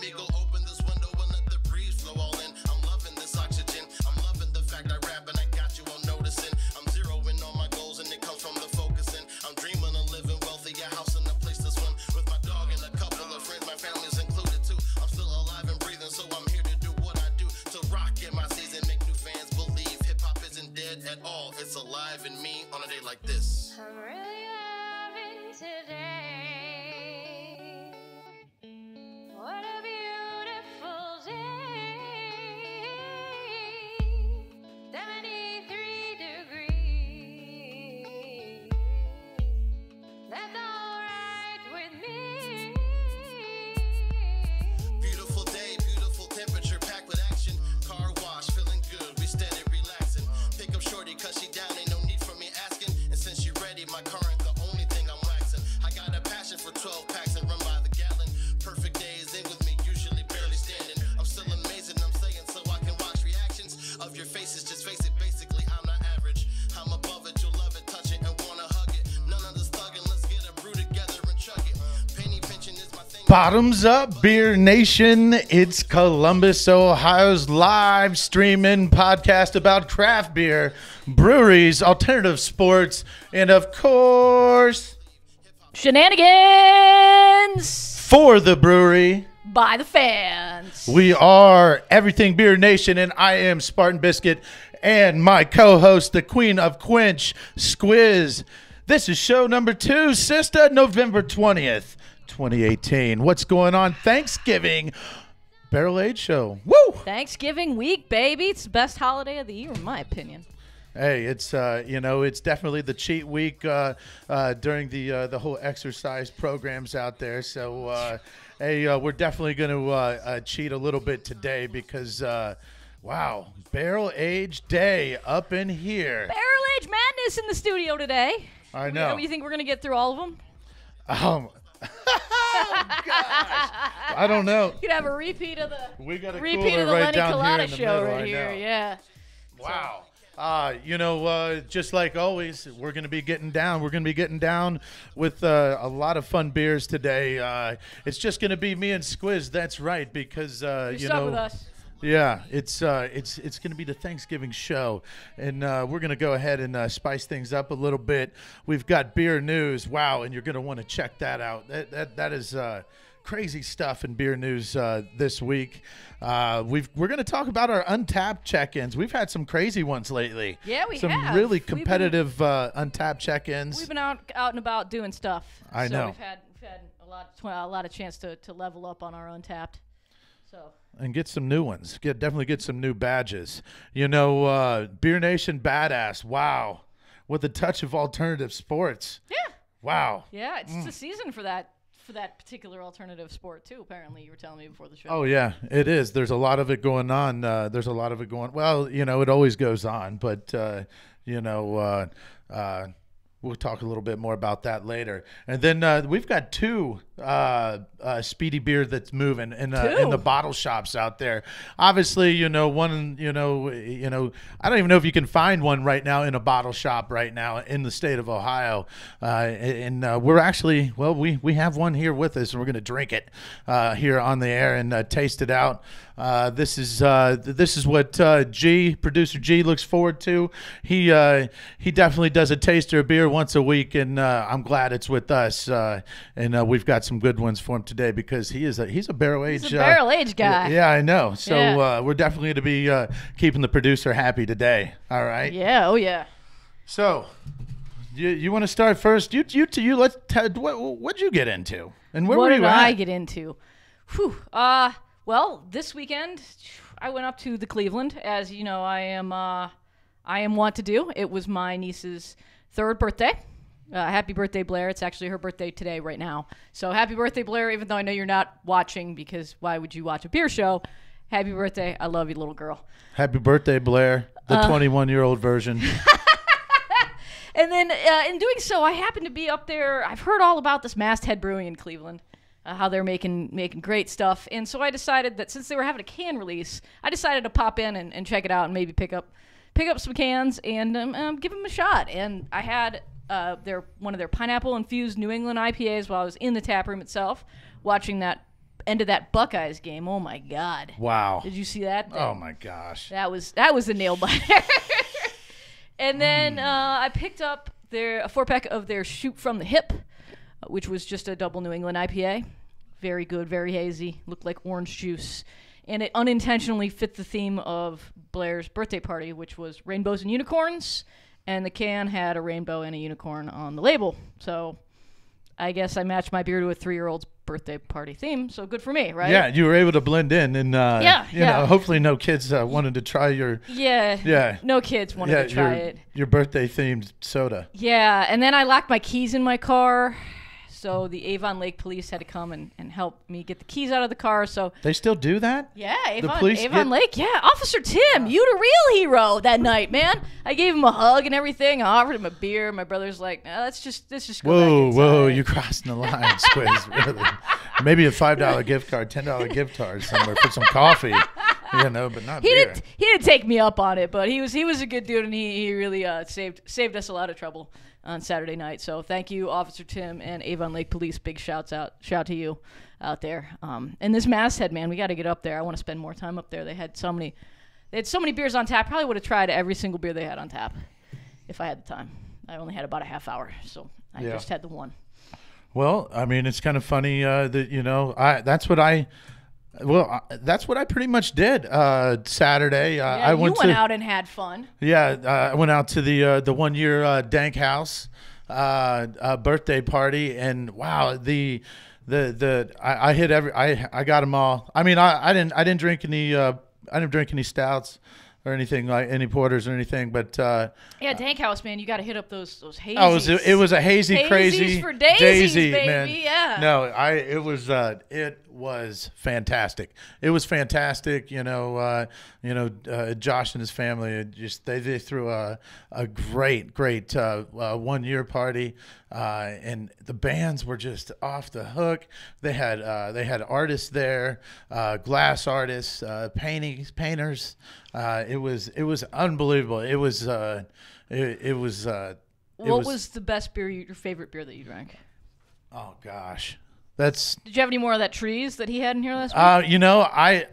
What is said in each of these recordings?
Let me go open this window and let the breeze flow all in. I'm loving this oxygen. I'm loving the fact I rap and I got you on noticing. I'm zeroing on my goals and it comes from the focusing. I'm dreaming of living wealthy, a house and a place to swim. With my dog and a couple of friends, my family's included too. I'm still alive and breathing, so I'm here to do what I do. To rock in my season, make new fans believe hip-hop isn't dead at all. It's alive in me on a day like this. I'm really loving today. What a beautiful day. 73 degrees. That's alright with me. Beautiful day, beautiful temperature, packed with action. Car wash, feeling good, we steady relaxing. Pick up shorty, cause she down, ain't no need for me asking. And since she ready, my current the only thing I'm waxing. I got a passion for 12 packs and run by the gallon. Perfect days in with me, usually barely standing. I'm still amazing, I'm saying, so I can watch reactions of your faces. Just face it, basically, I'm not average. I'm above it, you'll love it, touch it, and wanna hug it. None of this thugging, let's get a brew together and chug it. Penny pinching is my thing. Bottoms up, Beer Nation. It's Columbus, Ohio's live streaming podcast about craft beer, breweries, alternative sports, and of course, Shenanigans for the brewery, by the fans. we are Everything Beer Nation, and I am Spartan Biscuit, and my co-host, the Queen of Quench, Squiz. This is show number 2, sister, November 20th, 2018. What's going on? Thanksgiving Barrel Age Show. Woo! Thanksgiving week, baby. It's the best holiday of the year, in my opinion. Hey, it's it's definitely the cheat week during the whole exercise programs out there. So, we're definitely going to cheat a little bit today because, wow, Barrel Age Day up in here. Barrel Age Madness in the studio today. I know. You think we're going to get through all of them? Oh, gosh. I don't know. You could have a repeat of the We got a repeat cooler of the right Lenny down here Colada in the show middle, right I here. know. Yeah. Wow. Just like always, we're going to be getting down. We're going to be getting down with a lot of fun beers today. It's just going to be me and Squiz. That's right, because You're stuck with us. yeah, it's going to be the Thanksgiving show, and we're going to go ahead and spice things up a little bit. We've got beer news. Wow, and you're going to want to check that out. That is crazy stuff in beer news this week. We're going to talk about our Untapped check-ins. We've had some crazy ones lately. Yeah, we some have. really competitive Untapped check-ins. We've been out and about doing stuff. I know. We've had a lot of chance to level up on our Untapped. So. And get some new ones. Definitely get some new badges. Beer Nation Badass. Wow. With a touch of alternative sports. Yeah. Wow. Yeah, it's the season for that particular alternative sport too. Apparently, you were telling me before the show. Oh yeah, it is. There's a lot of it going on. Well, it always goes on, but we'll talk a little bit more about that later. And then we've got 2 speedy beer that's moving in the bottle shops out there. Obviously, one, I don't even know if you can find one right now in a bottle shop right now in the state of Ohio. We're actually, we have one here with us, and we're going to drink it here on the air and taste it out. This is what producer G looks forward to. He definitely does a taster of beer once a week, and I'm glad it's with us. And we've got some good ones for him today because he's a barrel age. He's a barrel age guy. Yeah, I know. So yeah. We're definitely going to be keeping the producer happy today. All right. Yeah. Oh yeah. So you want to start first? You let's what'd you get into, and where were you at? What did I get into? Whew. Well, this weekend I went up to the Cleveland, as you know I am wont to do. It was my niece's 3rd birthday. Happy birthday, Blair. It's actually her birthday today right now. So happy birthday, Blair, even though I know you're not watching, because why would you watch a beer show? Happy birthday. I love you, little girl. Happy birthday, Blair, the 21-year-old version. And then in doing so, I happened to be up there. I've heard all about this Masthead Brewing in Cleveland, how they're making great stuff. And so I decided that since they were having a can release, I decided to pop in and check it out and maybe pick up some cans and give them a shot. And I had one of their pineapple-infused New England IPAs while I was in the tap room itself, watching that end of that Buckeyes game. Oh my God! Wow. Did you see that thing? Oh my gosh. That was a nail biter. And then I picked up a 4-pack of their Shoot from the Hip, which was just a double New England IPA. Very good, very hazy. Looked like orange juice. And it unintentionally fit the theme of Blair's birthday party, which was rainbows and unicorns. And the can had a rainbow and a unicorn on the label. So I guess I matched my beer to a 3-year-old's birthday party theme. So good for me, right? Yeah, you were able to blend in. And, you know, hopefully no kids wanted to try your... Yeah. No kids wanted to try it. Your birthday-themed soda. Yeah, and then I locked my keys in my car. So the Avon Lake police had to come and help me get the keys out of the car. So they still do that? Yeah, Avon Lake. Yeah, Officer Tim, you the real hero that night, man. I gave him a hug and everything. I offered him a beer. My brother's like, no, let's just go back inside. Whoa, you crossing the line, Squiz. Really? Maybe a $5 gift card, $10 gift card somewhere for some coffee. You know, but not beer. He didn't take me up on it, but he was a good dude, and he really saved us a lot of trouble on Saturday night. So thank you, Officer Tim and Avon Lake Police. Big shout to you out there. And this masthead, man, we got to get up there. I want to spend more time up there. They had so many beers on tap. Probably would have tried every single beer they had on tap if I had the time. I only had about a half hour, so I just had the one. Well, I mean, it's kind of funny that, you know, that's what I pretty much did Saturday. I went out and had fun. Yeah, I went out to the 1 year Dank House birthday party, and wow, I hit I got them all. I mean, I didn't drink any stouts or anything, like any porters or anything, but Dank House, man, you got to hit up those hazies. Oh, it was a hazy, crazy for daisy, baby, man. Yeah. No, it was fantastic. It was fantastic. Josh and his family they threw a great 1 year party, and the bands were just off the hook. They had artists there, glass artists, painters. It was unbelievable. What was the best beer, your favorite beer that you drank? Oh gosh. Did you have any more of that trees that he had in here last week? I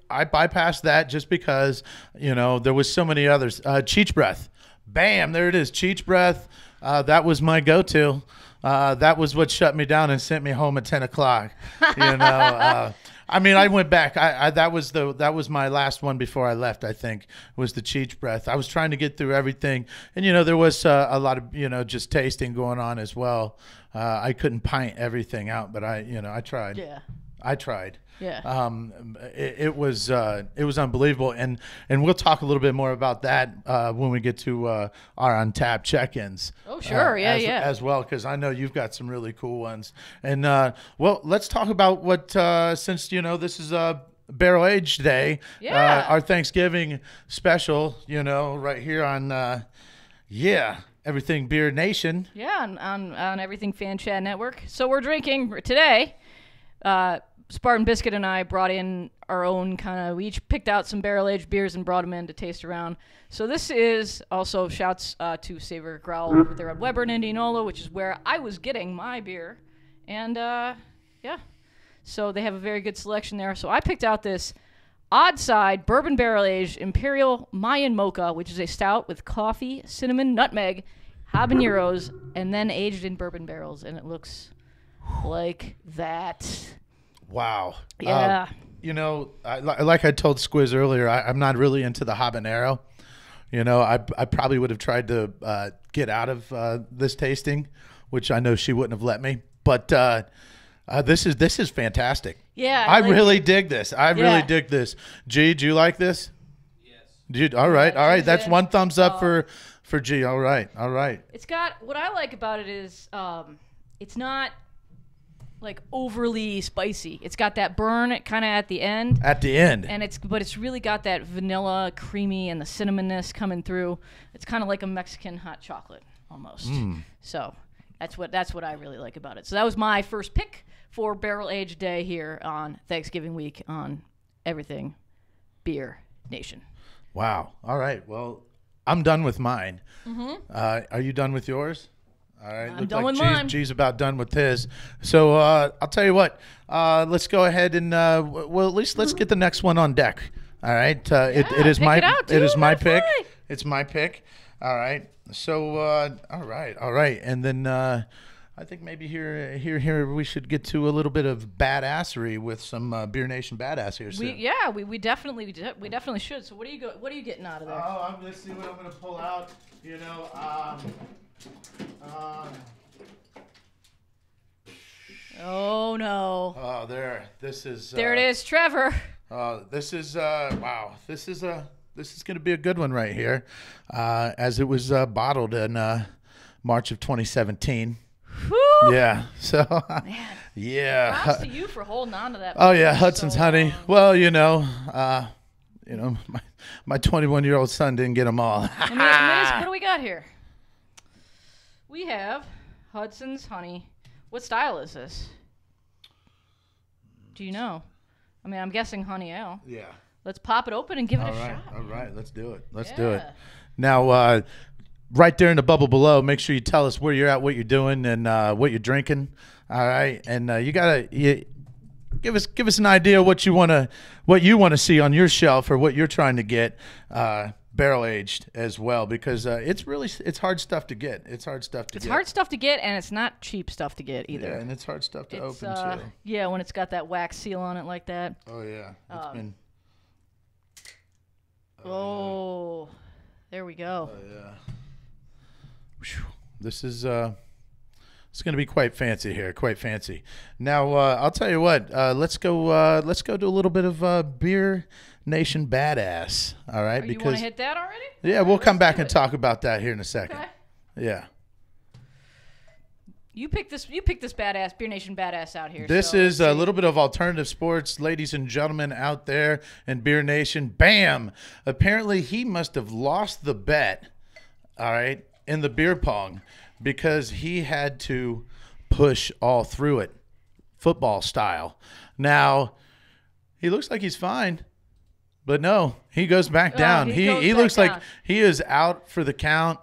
bypassed that just because, there was so many others. Cheech Breath. Bam, there it is. Cheech Breath. That was my go-to. That was what shut me down and sent me home at 10 o'clock. I mean, I went back. That was my last one before I left, I think, was the Cheech Breath. I was trying to get through everything. And, there was a lot of, just tasting going on as well. I couldn't pint everything out, but I tried. Yeah. I tried. Yeah. It was unbelievable, and we'll talk a little bit more about that when we get to our Untapped check-ins. Oh, sure, as well, because I know you've got some really cool ones. And well, let's talk about what since this is Barrel Age Day, our Thanksgiving special. Right here on Everything Beer Nation. Yeah, on Everything Fan Chat Network. So we're drinking today. Spartan, Biscuit, and I brought in our own we each picked out some barrel-aged beers and brought them in to taste around. So this is also shouts to Savor Growl over there at Weber in Indianola, which is where I was getting my beer. And, so they have a very good selection there. So I picked out this Odd Side Bourbon Barrel-Aged Imperial Mayan Mocha, which is a stout with coffee, cinnamon, nutmeg, habaneros, and then aged in bourbon barrels. And it looks like that. Wow. Yeah. Like I told Squiz earlier, I'm not really into the habanero. I probably would have tried to get out of this tasting, which I know she wouldn't have let me. But this is fantastic. Yeah. I really dig this. I really dig this. G, do you like this? Yes. All right. That's one thumbs up for G. All right. It's got, what I like about it is it's not like overly spicy. It's got that burn kind of at the end. And it's really got that vanilla, creamy, and the cinnamonness coming through. It's kind of like a Mexican hot chocolate almost. So that's what I really like about it. So that was my first pick for Barrel Age Day here on Thanksgiving week on Everything Beer Nation. Wow. All right. Well, I'm done with mine. Mm-hmm. Are you done with yours? All right. I'm Looked done like with mine. G's about done with his. So I'll tell you what. Let's go ahead and well, at least let's get the next one on deck. All right. It is pick my it out, it is dude. my Let it pick. fly. It's my pick. All right. So all right. And then I think maybe here we should get to a little bit of badassery with some Beer Nation badass here soon. We definitely should. So what are you getting out of there? Oh, I'm gonna see what I'm gonna pull out. You know, Oh no. oh, this is. There it is, Trevor. This is wow. This is gonna be a good one right here, as it was bottled in March of 2017. Whew. Yeah. So. Man. Yeah. Props to you for holding on to that. Oh yeah, for Hudson's so honey. long. Well, my 21-year-old son didn't get them all. What do we got here? We have Hudson's honey. What style is this? Do you know? I mean, I'm guessing honey ale. Yeah. Let's pop it open and give it a shot. All right. Let's do it. Let's do it. Yeah. Now, right there in the bubble below, make sure you tell us where you're at, what you're doing, and what you're drinking. All right. And you give us an idea of what you want to see on your shelf or what you're trying to get barrel aged as well, because it's hard stuff to get. It's hard stuff to get. It's hard stuff to get, and it's not cheap stuff to get either. Yeah, and it's hard stuff to open too. Yeah, when it's got that wax seal on it like that. Oh yeah. It's been. Oh, there we go. Oh yeah. Whew. This is it's going to be quite fancy here, quite fancy. Now I'll tell you what. Let's go do a little bit of Beer Nation badass. All right, You want to hit that already? yeah, we'll come back and talk about that here in a second. Okay. Yeah. You pick this badass Beer Nation badass out here. This so is let's a see. little bit of alternative sports, ladies and gentlemen out there in Beer Nation. Bam! Apparently he must have lost the bet, all right, in the beer pong, because he had to push all through it, football style. Now, he looks like he's fine, but no, he goes back down. he goes He back looks down. like he is out for the count.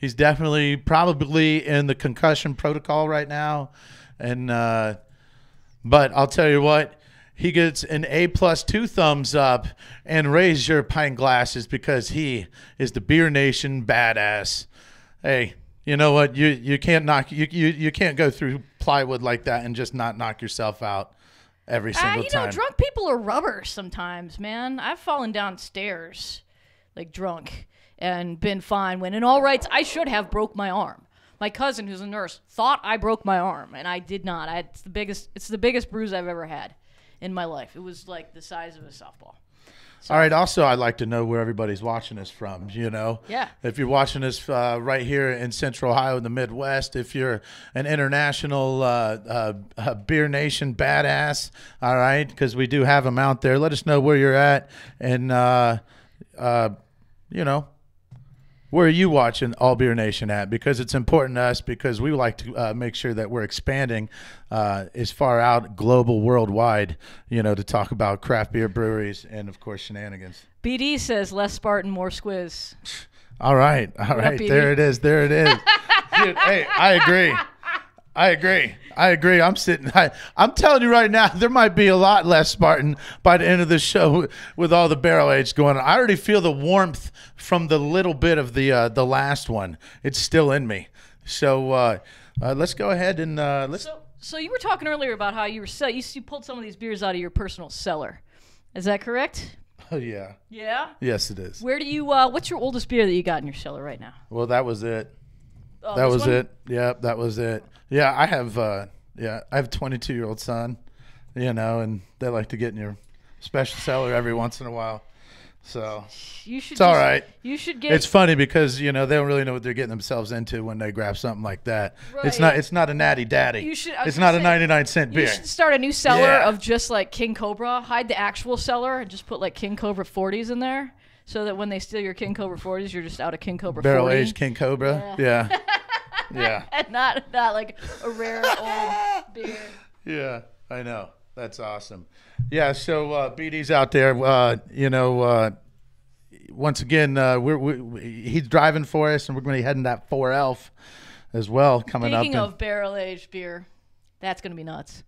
He's definitely probably in the concussion protocol right now. And but I'll tell you what, he gets an A+ 2 thumbs up, and raise your pint glasses, because he is the Beer Nation badass. Hey, you know what? You can't you can't go through plywood like that and just not knock yourself out every single time. Drunk people are rubber sometimes, man. I've fallen downstairs like drunk and been fine when in all rights I should have broke my arm. My cousin, who's a nurse, thought I broke my arm, and I did not. It's the biggest bruise I've ever had in my life. It was like the size of a softball. All right. Also, I'd like to know where everybody's watching us from. Yeah. If you're watching us right here in Central Ohio, in the Midwest, if you're an international Beer Nation badass, all right, because we do have them out there. Let us know where you're at, and where are you watching All Beer Nation at? Because it's important to us, because we like to make sure that we're expanding as far out global, worldwide, to talk about craft beer breweries and, of course, shenanigans. BD says less Spartan, more Squiz. All right. up, BD? There it is. Dude, hey, I agree. I'm telling you right now, there might be a lot less Spartan by the end of the show with all the barrel aged going on. I already feel the warmth from the little bit of the last one. It's still in me. So let's go ahead and let's. So you were talking earlier about how you pulled some of these beers out of your personal cellar. Is that correct? Oh yeah. Yeah. Yes, it is. Where do you? What's your oldest beer that you got in your cellar right now? Well, that was it. Oh, That this was one? it. Yeah, that was it. Yeah, I have a 22-year-old son, and they like to get in your special cellar every once in a while. So You should. it's all right. You should get. It's funny because they don't really know what they're getting themselves into when they grab something like that. It's Right. not a natty daddy. You should- I was It's gonna not a say, 99-cent You beer. should start a new cellar Yeah. of just like King Cobra. Hide the actual cellar and just put like King Cobra 40s in there, so that when they steal your King Cobra 40s, you're just out of King Cobra 40. Barrel aged King Cobra. Yeah. Yeah. And not like a rare old beer. Yeah, I know. That's awesome. Yeah, so BD's out there. Once again, he's driving for us, and we're going to be heading that 4 Elf. as well coming Speaking up. of barrel-aged beer, that's going to be nuts.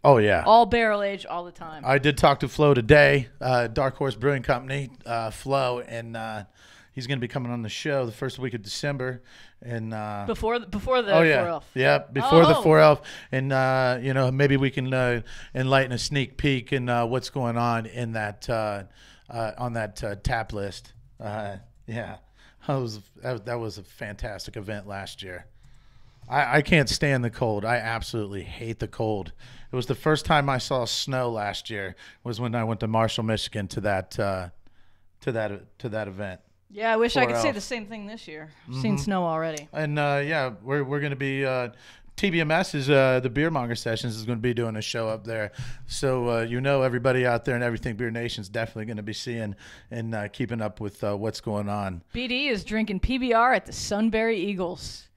Oh, yeah. All barrel-aged all the time. I did talk to Flo today, Dark Horse Brewing Company, Flo, and he's going to be coming on the show the first week of December. And before the oh, yeah. 4-Elf. Yeah, before the Oh. 4-Elf. And, you know, maybe we can enlighten a sneak peek in what's going on in that on that tap list. Yeah, that was a fantastic event last year. I can't stand the cold. I absolutely hate the cold. It was the first time I saw snow last year was when I went to Marshall, Michigan to that event. Yeah, I wish I could say 4-Elf. the same thing this year. I've seen snow already. And yeah, we're going to be TBMS is the Beer Monger Sessions is going to be doing a show up there. So you know, everybody out there and Everything Beer Nation is definitely going to be seeing and keeping up with what's going on. BD is drinking PBR at the Sunbury Eagles.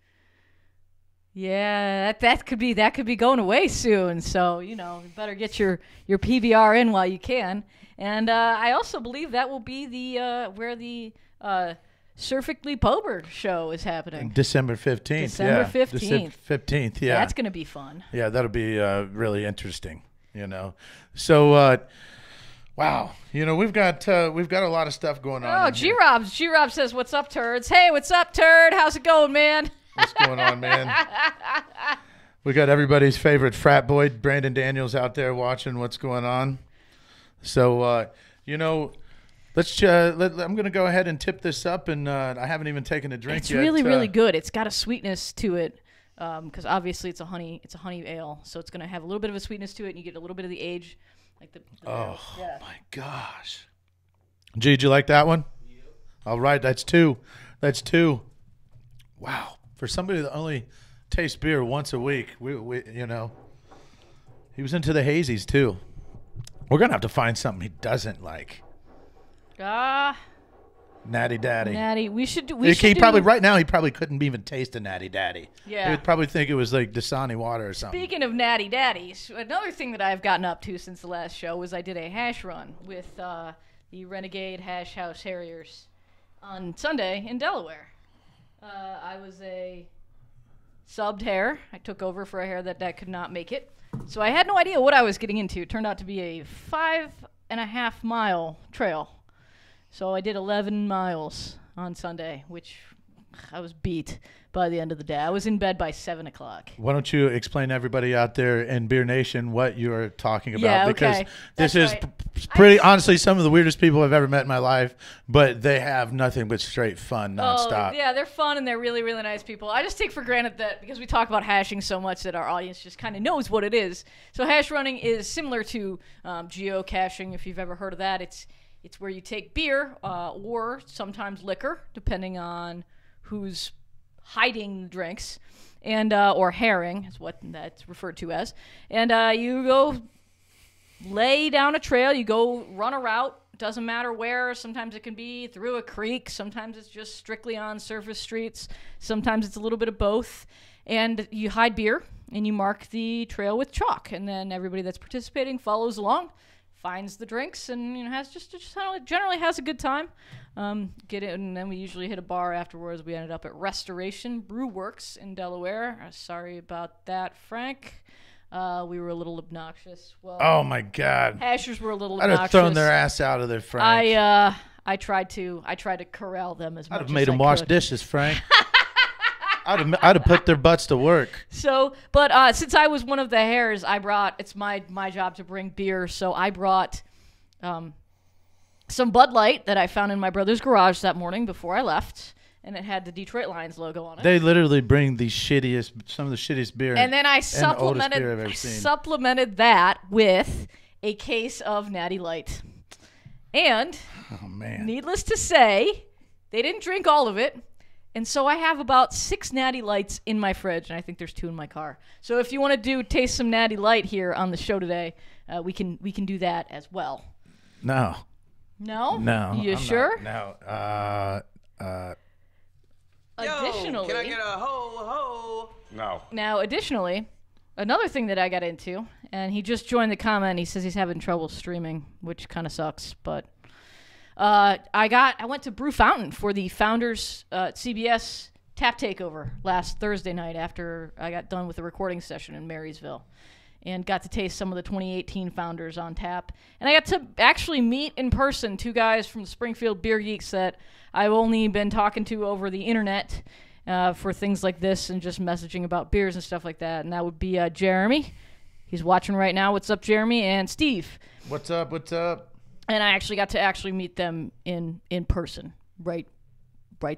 Yeah, that could be going away soon. So you know, you better get your PBR in while you can. And I also believe that will be the where the Surfically Pober show is happening. December 15th. December 15th. December 15th, yeah. That's going to be fun. Yeah, that'll be really interesting, you know. So, wow, you know, we've got a lot of stuff going on. Oh, G-Rob says, "What's up, turds?" Hey, what's up, turd? How's it going, man? What's going on, man? We got everybody's favorite frat boy, Brandon Daniels, out there watching what's going on. So, you know, I'm going to go ahead and tip this up, and I haven't even taken a drink It's yet. really, really good. It's got a sweetness to it because obviously it's a honey ale, so it's going to have a little bit of a sweetness to it, and you get a little bit of the age, like the Oh, yeah. my gosh. G, did you like that one? Yeah. All right, that's two. Wow. For somebody that only tastes beer once a week, we you know, he was into the hazies, too. We're going to have to find something he doesn't like. Natty Daddy. Natty. We should do. Right now he probably couldn't even taste a Natty Daddy. Yeah. He would probably think it was like Dasani water or something. Speaking of Natty Daddies, another thing that I've gotten up to since the last show was I did a hash run with the Renegade Hash House Harriers on Sunday in Delaware. I was a subbed hair. I took over for a hair that could not make it. So I had no idea what I was getting into. It turned out to be a 5.5 mile trail. So I did 11 miles on Sunday, which I was beat by the end of the day. I was in bed by 7 o'clock. Why don't you explain to everybody out there in Beer Nation what you're talking about? Yeah, because okay. this That's is right. pretty, honestly, some of the weirdest people I've ever met in my life, but they have nothing but straight fun nonstop. Oh, yeah, they're fun and they're really, really nice people. I just take for granted that because we talk about hashing so much that our audience just kind of knows what it is. So hash running is similar to geocaching, if you've ever heard of that. It's where you take beer or sometimes liquor, depending on who's hiding the drinks, and or herring is what that's referred to as. And you go lay down a trail. You go run a route. Doesn't matter where. Sometimes it can be through a creek. Sometimes it's just strictly on surface streets. Sometimes it's a little bit of both. And you hide beer, and you mark the trail with chalk. And then everybody that's participating follows along, finds the drinks, and has just generally has a good time. Get it, and then we usually hit a bar afterwards. We ended up at Restoration Brew Works in Delaware. Sorry about that, Frank. We were a little obnoxious. Well, Oh my God! hashers were a little I'd obnoxious. have thrown their ass out of there, Frank. I tried to corral them as much I'd have as made I them wash could. dishes, Frank. I'd have put their butts to work. So, but since I was one of the hares, it's my job to bring beer. So I brought some Bud Light that I found in my brother's garage that morning before I left, and it had the Detroit Lions logo on it. They literally bring some of the shittiest beer. And then I and oldest beer I've ever seen. supplemented that with a case of Natty Light. And Oh man! needless to say, they didn't drink all of it. And so I have about 6 Natty Lights in my fridge, and I think there's 2 in my car. So if you want to taste some Natty Light here on the show today, we can do that as well. No. No? You I'm sure? Not. No. Additionally, Can I get a ho? No. now additionally, another thing that I got into, and he just joined the comment. He says he's having trouble streaming, which kind of sucks, but I went to Brew Fountain for the Founders CBS tap takeover last Thursday night after I got done with the recording session in Marysville, and got to taste some of the 2018 founders on tap. And I got to actually meet in person 2 guys from the Springfield Beer Geeks that I've only been talking to over the internet for things like this and just messaging about beers and stuff like that. And that would be Jeremy. He's watching right now. What's up, Jeremy? And Steve. What's up? What's up? And I actually got to meet them in person right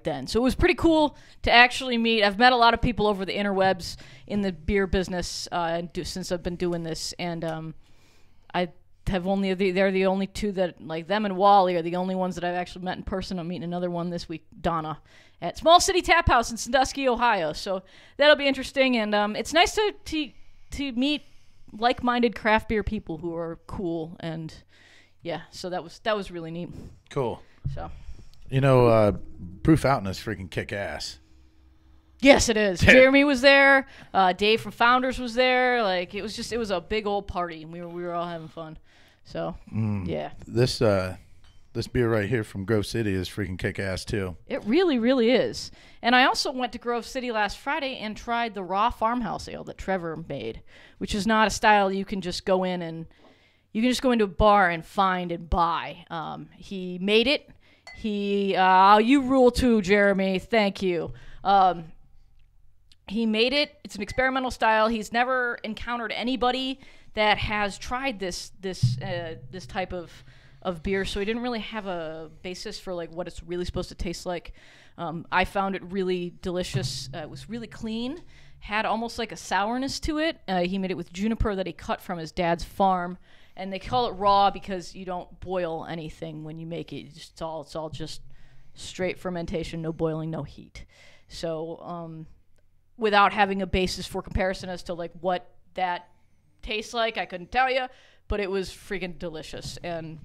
then. So it was pretty cool to actually meet. I've met a lot of people over the interwebs in the beer business since I've been doing this, and I have they're the only 2 that, like, them and Wally are the only ones that I've actually met in person. I'm meeting another one this week, Donna, at Small City Tap House in Sandusky, Ohio. So that'll be interesting, and it's nice to meet like-minded craft beer people who are cool, and yeah, so that was really neat. Cool. So, Brew Fountain is freaking kick ass. yes, it is. Jeremy was there. Dave from Founders was there. Like, it was a big old party, and we were all having fun. So, yeah. This beer right here from Grove City is freaking kick ass too. It really, really is. And I also went to Grove City last Friday and tried the raw farmhouse ale that Trevor made, which is not a style you can just go in and you can just go into a bar and find and buy. He made it. You rule too, Jeremy. Thank you. He made it. It's an experimental style. He's never encountered anybody that has tried this type of beer, so he didn't really have a basis for like what it's really supposed to taste like. I found it really delicious. It was really clean, had almost like a sourness to it. He made it with juniper that he cut from his dad's farm, and they call it raw because you don't boil anything when you make it. It's all just straight fermentation, no boiling, no heat. So without having a basis for comparison as to like what that tastes like, I couldn't tell you, but it was freaking delicious, and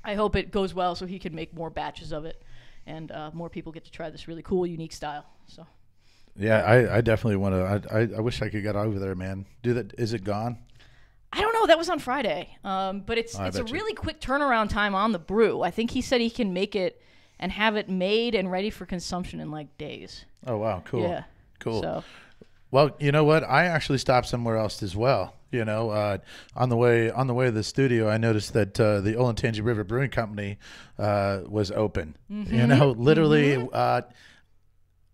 I hope it goes well so he can make more batches of it, and more people get to try this really cool, unique style. So, yeah, I definitely want to. I wish I could get over there, man. Do that. Is it gone? I don't know. That was on Friday, but it's a really quick turnaround time on the brew. I think he said he can make it and have it made and ready for consumption in like days. Oh wow, cool. Yeah, cool. So, well, you know what? I actually stopped somewhere else as well. On the way to the studio, I noticed that the Olentangy River Brewing Company was open. Mm-hmm. Literally, mm-hmm.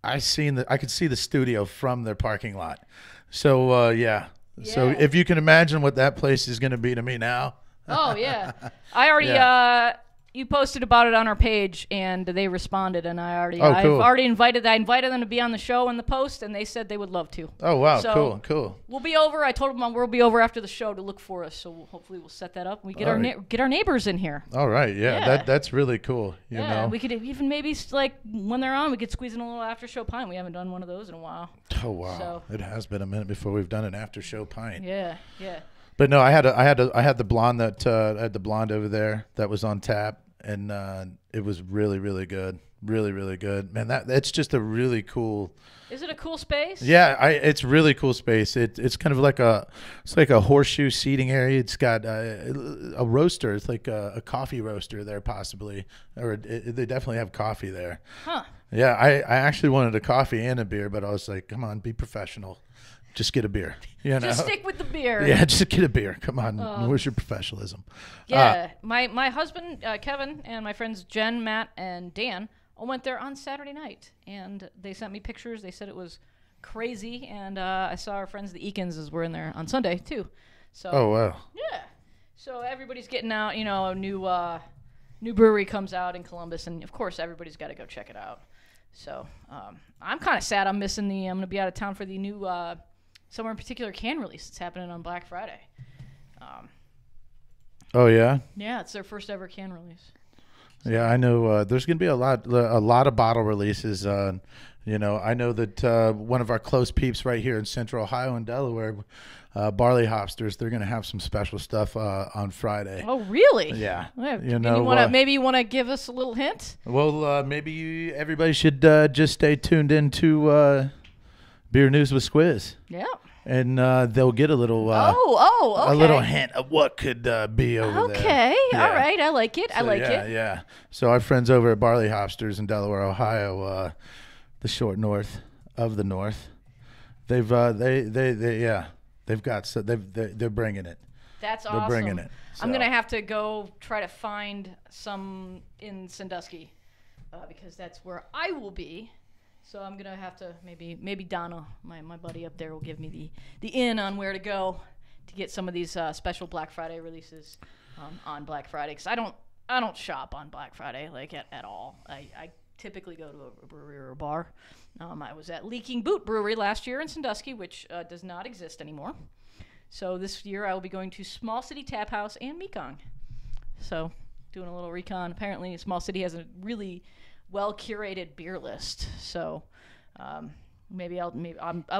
I could see the studio from their parking lot. So yeah. So if you can imagine what that place is going to be to me now. Oh yeah, I already you posted about it on our page, and they responded, and cool. I've already invited them to be on the show in the post, and they said they would love to. Oh wow, so cool. We'll be over. I told them we'll be over after the show to look for us, so hopefully we'll set that up. We get our neighbors in here. All right, yeah. That's really cool. You know, we could even maybe like when they're on, we could squeeze in a little after show pint. We haven't done one of those in a while. Oh wow, so, it has been a minute before we've done an after show pint. Yeah. But no, I had the blonde I had the blonde over there that was on tap. And it was really, really good. Really, really good. Man, that's just a really cool. Is it a cool space? Yeah, it's really cool space. It's kind of like a horseshoe seating area. It's got a roaster. It's like a coffee roaster there possibly, or they definitely have coffee there. Huh. Yeah, I actually wanted a coffee and a beer, but I was like, come on, be professional. Just get a beer. Just stick with the beer. Yeah, just get a beer. Come on. Where's your professionalism? Yeah. My husband, Kevin, and my friends Jen, Matt, and Dan all went there on Saturday night. And they sent me pictures. They said it was crazy. And I saw our friends, the Eakins, were in there on Sunday, too. So. Oh, wow. Yeah. So everybody's getting out. A new brewery comes out in Columbus. And, of course, everybody's got to go check it out. So I'm kind of sad I'm missing I'm going to be out of town for the new Somewhere in Particular can release. It's happening on Black Friday. Oh yeah. Yeah, it's their first ever can release. So. Yeah, I know. There's going to be a lot of bottle releases. I know that one of our close peeps right here in Central Ohio and Delaware, Barley Hopsters, they're going to have some special stuff on Friday. Oh really? Yeah. Maybe you want to give us a little hint? Well, maybe everybody should just stay tuned into Beer News with Squiz. Yeah. And they'll get a little okay. a little hint of what could be over there. Okay, yeah. All right, I like it. So, yeah. So our friends over at Barley Hopsters in Delaware, Ohio, the short north of the north. They've got so they're bringing it. That's awesome. They're bringing it. So. I'm gonna have to go try to find some in Sandusky because that's where I will be. So I'm gonna have to maybe Donna, my buddy up there, will give me the in on where to go to get some of these special Black Friday releases on Black Friday. Because I don't shop on Black Friday like at all. I typically go to a brewery or a bar. I was at Leaking Boot Brewery last year in Sandusky, which does not exist anymore. So this year I will be going to Small City Tap House and Mekong. So doing a little recon. Apparently Small City has a really well-curated beer list. So I'll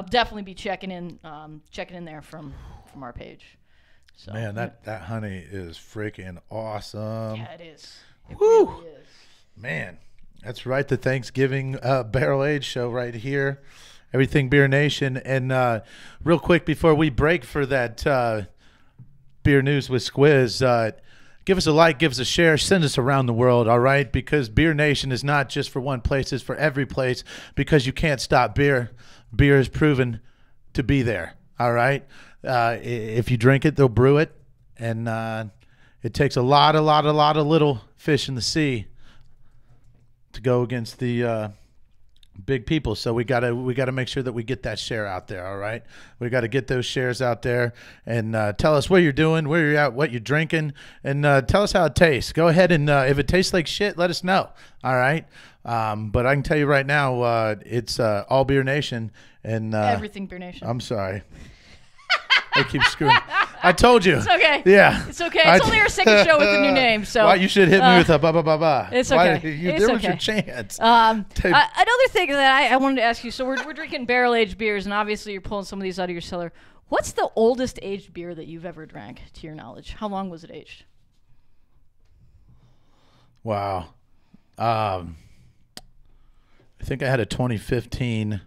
definitely be checking in there from our page. So, man, that honey is freaking awesome. Yeah, it is. It Woo! really is. Man, that's right. The Thanksgiving Barrel Age show right here. Everything Beer Nation. And real quick before we break for that beer news with Squiz, give us a like, give us a share, send us around the world, all right? Because Beer Nation is not just for one place, it's for every place because you can't stop beer. Beer is proven to be there, all right? If you drink it, they'll brew it. And it takes a lot of little fish in the sea to go against the big people. So we gotta make sure that we get that share out there, all right? We got to get those shares out there and tell us what you're doing, where you're at, what you're drinking, and tell us how it tastes. Go ahead and if it tastes like shit, let us know, all right? But I can tell you right now, it's all Beer Nation. And Everything Beer Nation. I'm sorry. I keep screwing. I told you. It's okay. Yeah. It's okay. It's only our second show with the new name, so. Why you should hit me with a ba ba ba ba. It's okay. There was your chance. Another thing that I wanted to ask you. So we're drinking barrel aged beers, and obviously you're pulling some of these out of your cellar. What's the oldest aged beer that you've ever drank, to your knowledge? How long was it aged? Wow. I think I had a 2015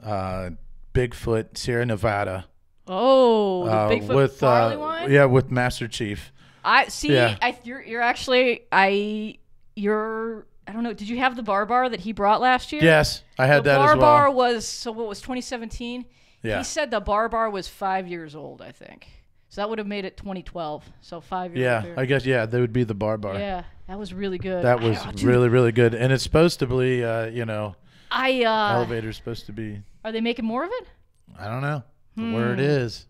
Bigfoot Sierra Nevada. Oh, the Bigfoot with, barley wine? Yeah, with Master Chief. I see. Yeah. You're actually I don't know. Did you have the bar that he brought last year? Yes, I had that as well. The bar was 2017. Yeah. He said the bar was 5 years old, I think. So that would have made it 2012. So 5 years. Yeah, later. I guess that would be the bar. Yeah, that was really good. That was really, really good, and it's supposed to be, elevator's supposed to be. Are they making more of it? I don't know. The word is.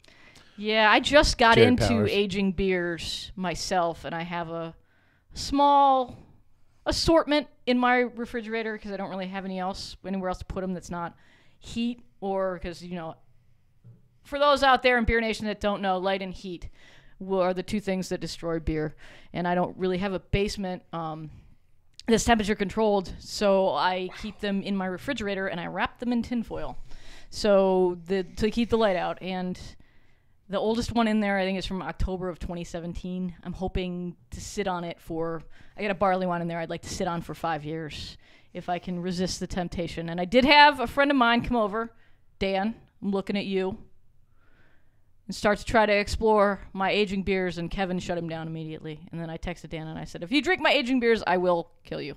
Yeah, I just got Jared into Powers. aging beers myself, and I have a small assortment in my refrigerator because I don't really have anywhere else to put them that's not heat or because, for those out there in Beer Nation that don't know, light and heat are the two things that destroy beer. And I don't really have a basement that's temperature controlled, so I keep them in my refrigerator and I wrap them in tinfoil. So to keep the light out. And the oldest one in there, I think, is from October of 2017. I'm hoping to sit on it I got a barley wine in there I'd like to sit on for 5 years if I can resist the temptation. And I did have a friend of mine come over, Dan, I'm looking at you, and start to try to explore my aging beers, and Kevin shut him down immediately. And then I texted Dan and I said, if you drink my aging beers, I will kill you,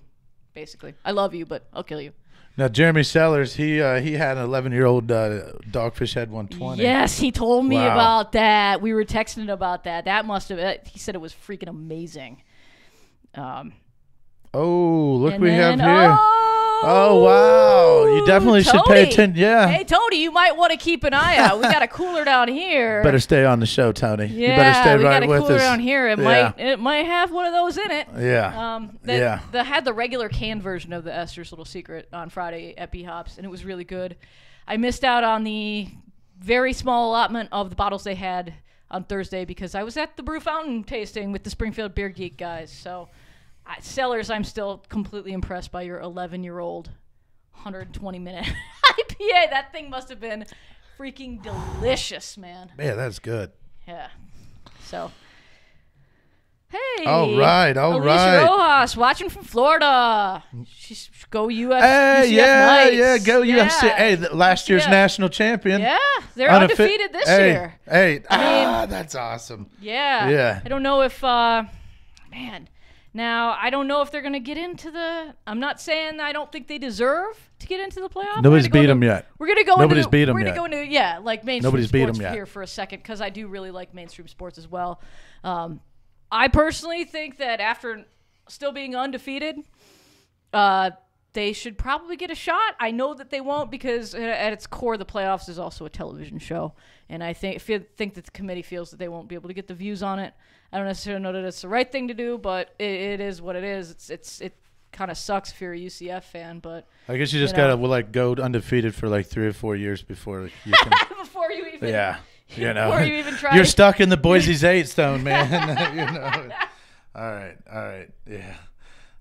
basically. I love you, but I'll kill you. Now, Jeremy Sellers, he had an 11-year-old Dogfish Head 120. Yes, he told me Wow. about that. We were texting about that. That must have. He said it was freaking amazing. Look, we have here. Oh, wow. You definitely should pay attention. Yeah. Hey, Tony, you might want to keep an eye out. We got a cooler down here. Better stay on the show, Tony. Yeah, you better stay right with us. we got a cooler down here. It might have one of those in it. Yeah. They had the regular canned version of the Esther's Little Secret on Friday at B-Hops, and it was really good. I missed out on the very small allotment of the bottles they had on Thursday because I was at the Brew Fountain tasting with the Springfield Beer Geek guys. So, Sellers, I'm still completely impressed by your 11-year-old 120-minute IPA. That thing must have been freaking delicious, man. Yeah, that's good. Yeah. So, hey. All right. Alicia Rojas, watching from Florida. She's go UF. Hey, UCF Knights. go UFC. Hey, last year's national champion. Yeah, they're undefeated this year. Hey, that's awesome. Yeah. Yeah. I don't know if, man, Now, I don't know if they're going to get into the. I'm not saying I don't think they deserve to get into the playoffs. Nobody's beat them yet. We're going to go. Nobody's beat them yet. We're going to go into like mainstream Nobody's beat sports them yet. here for a second because I do really like mainstream sports as well. I personally think that after still being undefeated, they should probably get a shot. I know that they won't because at its core, the playoffs is also a television show, and I think that the committee feels that they won't be able to get the views on it. I don't necessarily know that it's the right thing to do, but it is what it is. It kind of sucks if you're a UCF fan, but I guess you just gotta go undefeated for like 3 or 4 years before you can. before you even before you even try. You're stuck in the Boise's 8 stone, man. All right, yeah.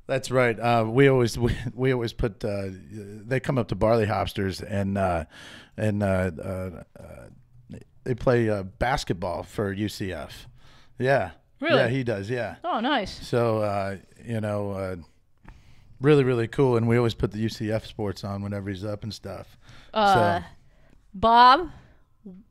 That's right. We always put. They come up to Barley Hopsters and they play basketball for UCF. Yeah. Really? Yeah, he does. Yeah. Oh, nice. So really, really cool. And we always put the UCF sports on whenever he's up and stuff. Bob.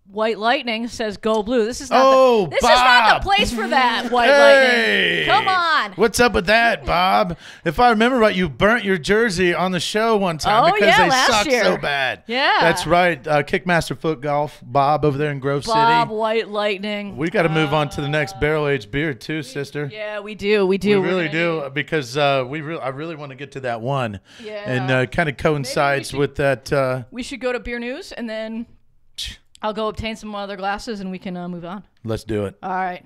White Lightning says go blue. This is not is not the place for that, White Lightning. Come on. What's up with that, Bob? If I remember right, you burnt your jersey on the show one time because they sucked so bad. Yeah. That's right. Kickmaster Foot Golf, Bob over there in Grove City. Bob White Lightning. We got to move on to the next barrel-aged beer too, sister. Yeah, we do. We really do because I really want to get to that one. Yeah. And kind of coincides with that. We should go to beer news and then I'll go obtain some other glasses and we can move on. Let's do it. All right.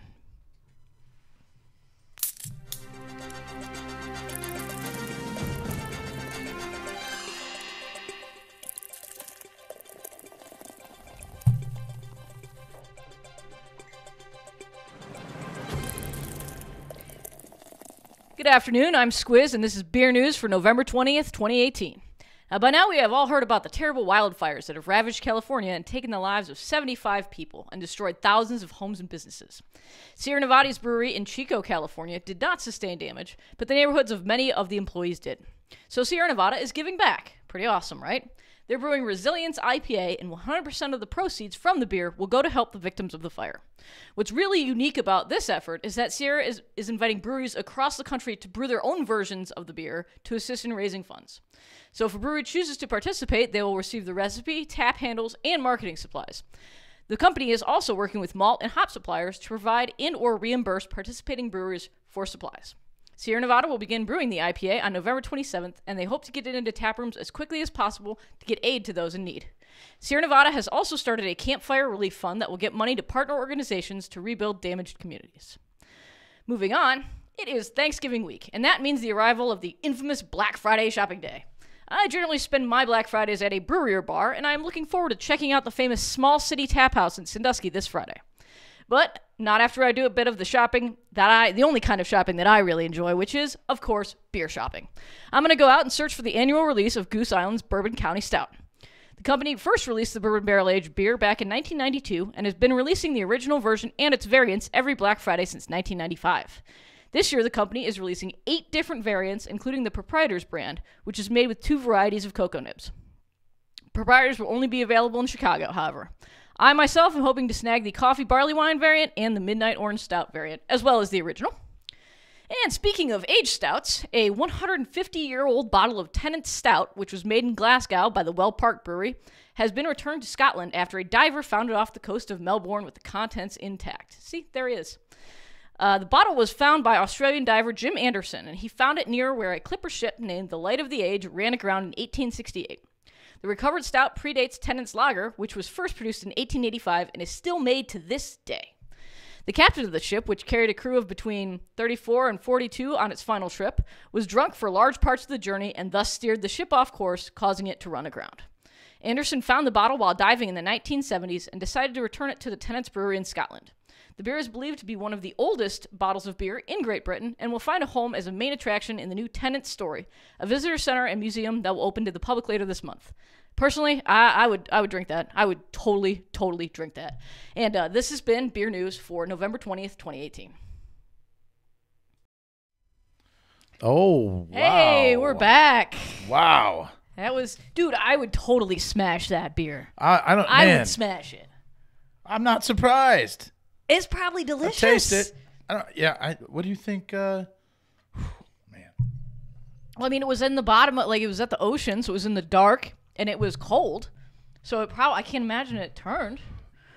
Good afternoon. I'm Squiz, and this is Beer News for November 20th, 2018. By now, we have all heard about the terrible wildfires that have ravaged California and taken the lives of 75 people and destroyed thousands of homes and businesses. Sierra Nevada's brewery in Chico, California did not sustain damage, but the neighborhoods of many of the employees did. So Sierra Nevada is giving back. Pretty awesome, right? They're brewing Resilience IPA, and 100% of the proceeds from the beer will go to help the victims of the fire. What's really unique about this effort is that Sierra is inviting breweries across the country to brew their own versions of the beer to assist in raising funds. So if a brewery chooses to participate, they will receive the recipe, tap handles, and marketing supplies. The company is also working with malt and hop suppliers to provide and/or reimburse participating breweries for supplies. Sierra Nevada will begin brewing the IPA on November 27th, and they hope to get it into tap rooms as quickly as possible to get aid to those in need. Sierra Nevada has also started a campfire relief fund that will get money to partner organizations to rebuild damaged communities. Moving on, it is Thanksgiving week, and that means the arrival of the infamous Black Friday shopping day. I generally spend my Black Fridays at a brewery or bar, and I am looking forward to checking out the famous Small City Tap House in Sandusky this Friday. But not after I do a bit of the shopping the only kind of shopping that I really enjoy, which is, of course, beer shopping. I'm going to go out and search for the annual release of Goose Island's Bourbon County Stout. The company first released the bourbon barrel-aged beer back in 1992 and has been releasing the original version and its variants every Black Friday since 1995. This year, the company is releasing 8 different variants, including the Proprietor's brand, which is made with 2 varieties of cocoa nibs. Proprietors will only be available in Chicago, however. I myself am hoping to snag the coffee barley wine variant and the midnight orange stout variant, as well as the original. And speaking of aged stouts, a 150-year-old bottle of Tennant's Stout, which was made in Glasgow by the Well Park Brewery, has been returned to Scotland after a diver found it off the coast of Melbourne with the contents intact. See, there he is. The bottle was found by Australian diver Jim Anderson, and he found it near where a clipper ship named the Light of the Age ran aground in 1868. The recovered stout predates Tennant's Lager, which was first produced in 1885 and is still made to this day. The captain of the ship, which carried a crew of between 34 and 42 on its final trip, was drunk for large parts of the journey and thus steered the ship off course, causing it to run aground. Anderson found the bottle while diving in the 1970s and decided to return it to the Tennant's Brewery in Scotland. The beer is believed to be one of the oldest bottles of beer in Great Britain and will find a home as a main attraction in the new Tennant's Story, a visitor center and museum that will open to the public later this month. Personally, I would drink that. I would totally drink that. And this has been Beer News for November 20th, 2018. Oh, wow. Hey, we're back. Wow. That was, dude, I would totally smash that beer. I would smash it. I'm not surprised. It's probably delicious. I taste it. What do you think? Well, I mean, it was in the bottom, like it was at the ocean, so it was in the dark, and it was cold. So I can't imagine it turned.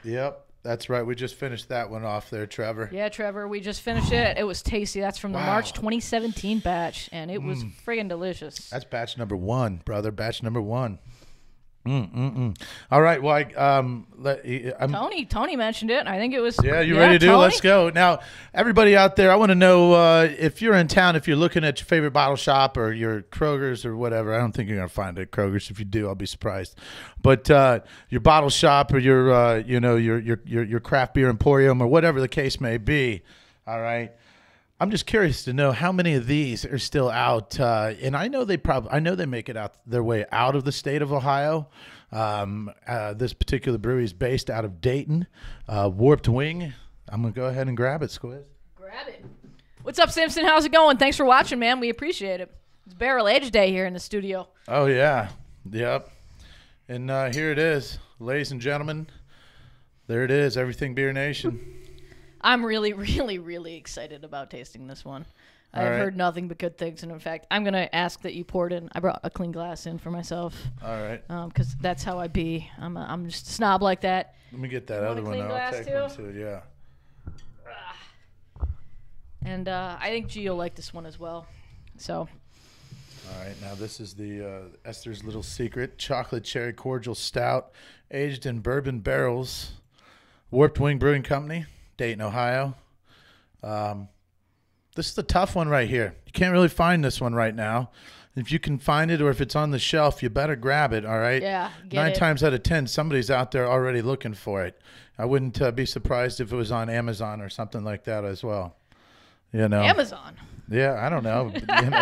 Yep, that's right. We just finished that one off there, Trevor. Yeah, Trevor, we just finished it. It was tasty. That's from the March 2017 batch, and it was friggin' delicious. That's batch number 1, brother. Batch number 1. All right. Well, Tony mentioned it. I think it was. Yeah, you ready to do? Tony? Let's go. Now, everybody out there, I want to know if you're in town, if you're looking at your favorite bottle shop or your Kroger's or whatever. I don't think you're gonna find it at Kroger's. If you do, I'll be surprised. But your bottle shop or your craft beer emporium or whatever the case may be. All right. I'm just curious to know how many of these are still out, and I know they make it out their way out of the state of Ohio. This particular brewery is based out of Dayton, Warped Wing. I'm gonna go ahead and grab it, Squiz. Grab it. What's up, Simpson? How's it going? Thanks for watching, man. We appreciate it. It's Barrel Age Day here in the studio. Oh yeah, yep. And here it is, ladies and gentlemen. There it is, Everything Beer Nation. I'm really, really, really excited about tasting this one. I've heard nothing but good things, and in fact, I'm gonna ask that you pour it in. I brought a clean glass in for myself. All right. Because that's how I be. I'm just a snob like that. Let me get that other one. I'll take one too. Yeah. And I think G will like this one as well. So. All right. Now this is the Esther's Little Secret Chocolate Cherry Cordial Stout, aged in bourbon barrels. Warped Wing Brewing Company, Dayton, Ohio. This is the tough one right here. You can't really find this one right now. If you can find it or if it's on the shelf, you better grab it, all right? Yeah, get 9 it. times out of 10, somebody's out there already looking for it. I wouldn't be surprised if it was on Amazon or something like that as well. You know? Amazon. Yeah, I don't know.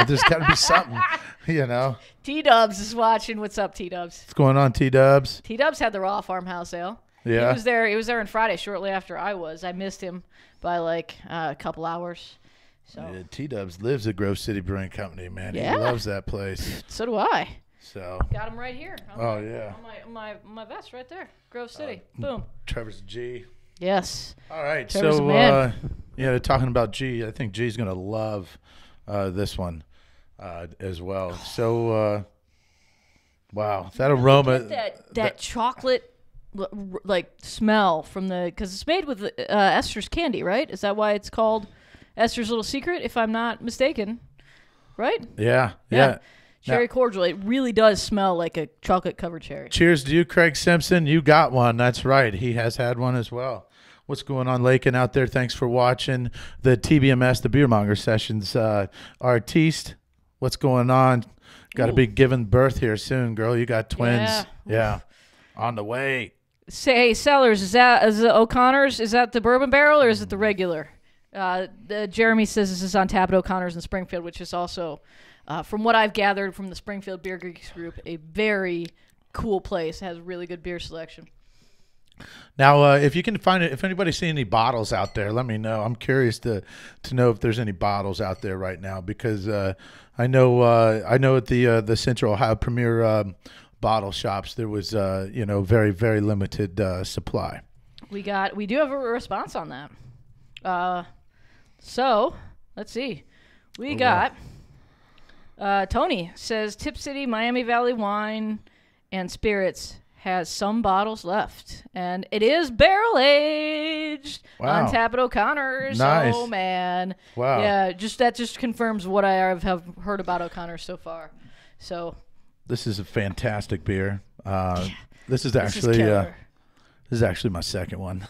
There's got to be something, you know. T-Dubs is watching. What's up, T-Dubs? What's going on, T-Dubs? T-Dubs had the Raw Farmhouse Ale. Yeah. He was there on Friday shortly after I was. I missed him by like a couple hours. So Yeah, T-Dubs lives at Grove City Brewing Company, man. Yeah. He loves that place. So do I. So Got him right here. yeah. On my vest right there. Grove City. Boom. Trevor's G. Yes. All right, Trevor's a so man. talking about G, I think G's gonna love this one as well. So wow, that aroma, That chocolate like smell from because it's made with Esther's candy, right? Is that why it's called Esther's Little Secret, if I'm not mistaken? Right? yeah. Cherry cordial. It really does smell like a chocolate covered cherry. Cheers to you, Craig Simpson. You got one. That's right. He has had one as well. What's going on, Lakin out there? Thanks for watching the TBMS, the Beermonger Sessions. Artiste, what's going on? Got to be giving birth here soon, girl. You got twins. Yeah. On the way. Say, Sellers, is it O'Connor's? Is that the bourbon barrel or is it the regular? Jeremy says this is on tap at O'Connor's in Springfield, which is also, from what I've gathered from the Springfield Beer Geeks group, a very cool place. It has a really good beer selection. Now, if you can find it, if anybody's seen any bottles out there, let me know. I'm curious to know if there's any bottles out there right now because I know at the Central Ohio Premier bottle shops there was very, very limited supply. We do have a response on that. So let's see. We got Tony says Tip City Miami Valley Wine and Spirits has some bottles left, and it is barrel aged on tap at O'Connor's. Nice. Oh man! Wow. Yeah, that just confirms what I have heard about O'Connor's so far. So this is a fantastic beer. This is actually my second one.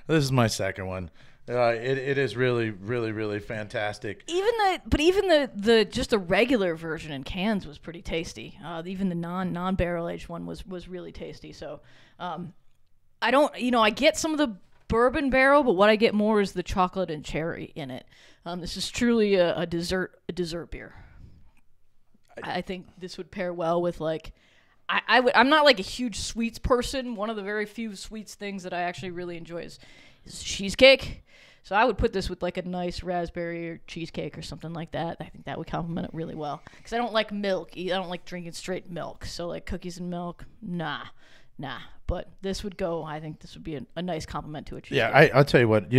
This is my second one. It is really, really, really fantastic. Even the just the regular version in cans was pretty tasty. Even the non barrel aged one was really tasty. So, I get some of the bourbon barrel, but what I get more is the chocolate and cherry in it. This is truly a dessert beer. I think this would pair well with like. I'm not like a huge sweets person. One of the very few sweets things that I actually really enjoy is cheesecake. So I would put this with like a nice raspberry or cheesecake or something like that. I think that would complement it really well. Because I don't like milk. I don't like drinking straight milk. So like cookies and milk, nah. nah. But this would go. I think this would be a nice compliment to a cheesesteak. Yeah, I'll tell you what.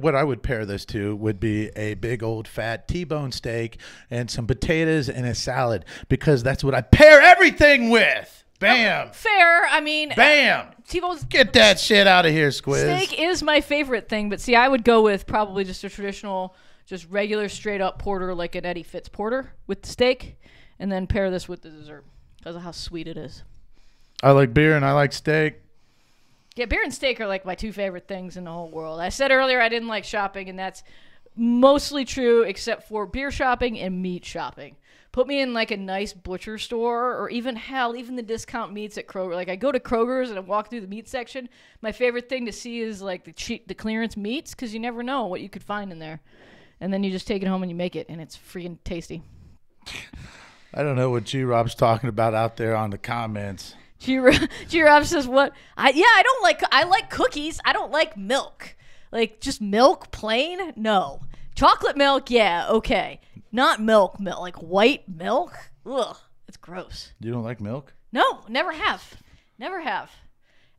What I would pair this to would be a big old fat T-bone steak and some potatoes and a salad, because that's what I pair everything with. Bam. Fair. I mean, bam. T-bone's Get that shit out of here, Squiz. steak is my favorite thing, but see, I would go with probably just a traditional, just regular straight up porter, like an Eddie Fitz porter with the steak, and then pair this with the dessert because of how sweet it is. I like beer and I like steak. Yeah, beer and steak are like my two favorite things in the whole world. I said earlier I didn't like shopping, and that's mostly true except for beer shopping and meat shopping. Put me in like a nice butcher store, or even the discount meats at Kroger. Like I go to Kroger's and I walk through the meat section. My favorite thing to see is like the clearance meats, because you never know what you could find in there. And then you just take it home and you make it, and it's freaking tasty. I don't know what G-Rob's talking about out there on the comments. G-Rob says, what? I like cookies. I don't like milk. Like, just milk, plain? No. Chocolate milk, yeah, okay. Not milk. Like, white milk? Ugh, it's gross. You don't like milk? No, never have. Never have.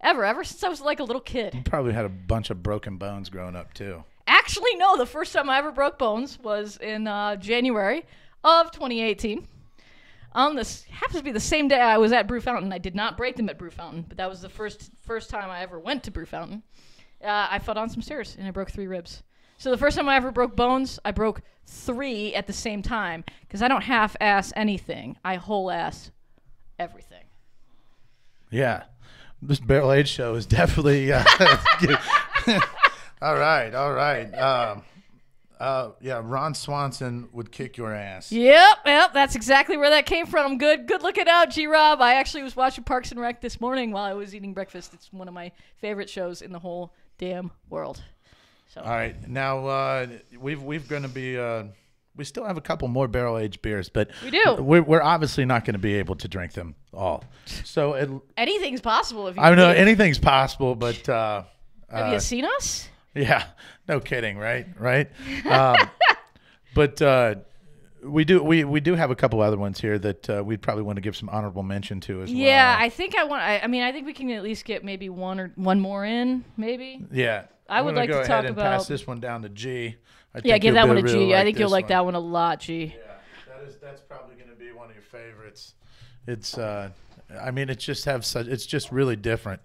Ever since I was like a little kid. You probably had a bunch of broken bones growing up, too. Actually, no. The first time I ever broke bones was in January of 2018. This happens to be the same day I was at Brew Fountain. I did not break them at Brew Fountain, but that was the first time I ever went to Brew Fountain. I fell down some stairs and I broke 3 ribs. So the first time I ever broke bones, I broke 3 at the same time, because I don't half-ass anything. I whole-ass everything. Yeah. This Barrel Age show is definitely... all right. Yeah, Ron Swanson would kick your ass. Yep, that's exactly where that came from. Good looking out, G-Rob. I actually was watching Parks and Rec this morning while I was eating breakfast. It's one of my favorite shows in the whole damn world. So. All right, now we've going to be. We still have a couple more barrel aged beers, but we do. We're obviously not going to be able to drink them all. So anything's possible. If you I know anything's possible, but have you seen us? Yeah, no kidding, right? But we do have a couple other ones here that we'd probably want to give some honorable mention to as well. Yeah, I think I think we can at least get maybe one more in, maybe. Yeah. I would like to talk about. Pass this one down to G. Give that one to G. I think you'll like that one a lot, G. Yeah, that's probably going to be one of your favorites. It's it's just really different.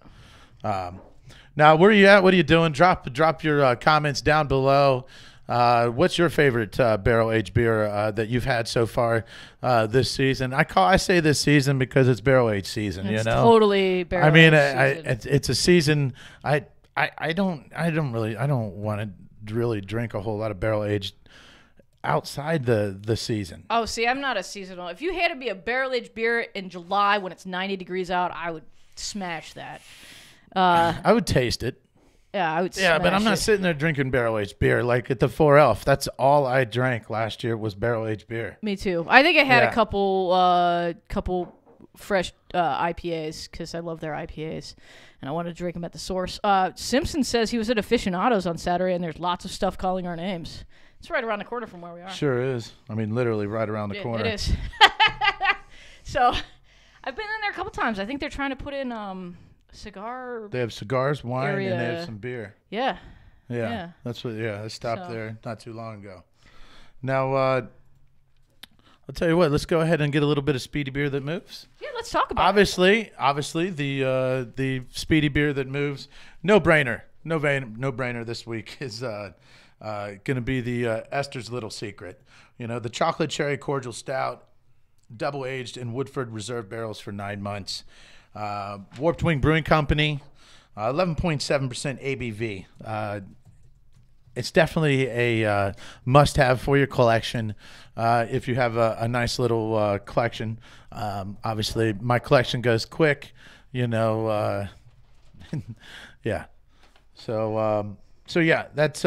Now, where are you at? What are you doing? Drop your comments down below. What's your favorite barrel aged beer that you've had so far this season? I say this season because it's barrel aged season. It's totally barrel aged season. It's a season. I don't want to really drink a whole lot of barrel aged outside the season. Oh, see, I'm not a seasonal. If you had to be a barrel aged beer in July when it's 90 degrees out, I would smash that. I would taste it. Yeah, I would. Yeah, but I'm not sitting there drinking barrel aged beer like at the 4 Elf. That's all I drank last year was barrel aged beer. Me too. I think I had a couple fresh IPAs because I love their IPAs, and I wanted to drink them at the source. Simpson says he was at Aficionados on Saturday, and there's lots of stuff calling our names. It's right around the corner from where we are. Sure is. I mean, literally right around the corner. It is. So, I've been in there a couple times. I think they're trying to put in cigar. They have cigars, wine, area. and they have some beer. Yeah. That's what. Yeah, I stopped there not too long ago. Now, I'll tell you what. Let's go ahead and get a little bit of speedy beer that moves. Yeah, let's talk about it. Obviously, the speedy beer that moves. No brainer this week is going to be the Esther's Little Secret. You know, the chocolate cherry cordial stout, double aged in Woodford Reserve barrels for 9 months. Warped Wing Brewing Company, 11.7% ABV. It's definitely a must-have for your collection if you have a nice little collection. Obviously, my collection goes quick, yeah. So yeah, that's